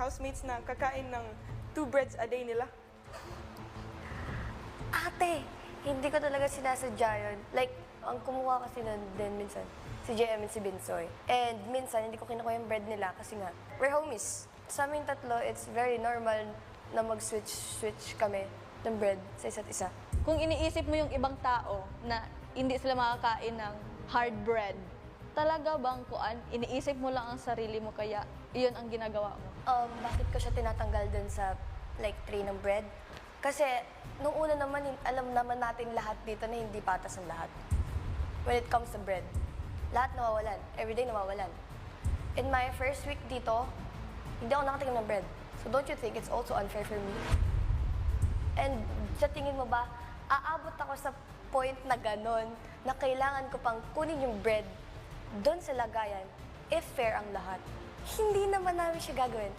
housemates na kakain ng 2 breads a day nila? Ate, hindi ko talaga sinasadya yun. Like, ang kumuha kasi nun din minsan, si JM and si Binsoy. And minsan, hindi ko kinukuha yung bread nila kasi nga, we're homies. Sa aming tatlo, it's very normal na mag-switch kami ng bread sa isa't isa. Kung iniisip mo yung ibang tao na hindi sila makakain ng hard bread, talaga bang iniisip mo lang ang sarili mo kaya iyon ang ginagawa mo? Bakit ko siya tinatanggal dun sa like tray ng bread? Kasi nung una naman, alam naman natin lahat dito na hindi patas ang lahat. When it comes to bread, lahat nawawalan. Everyday nawawalan. In my first week dito, hindi ako nakatingin ng bread. So don't you think it's also unfair for me? And sa tingin mo ba, aabot ako sa point na ganon na kailangan ko pang kunin yung bread doon sa lagayan if fair ang lahat? Hindi naman namin siya gagawin.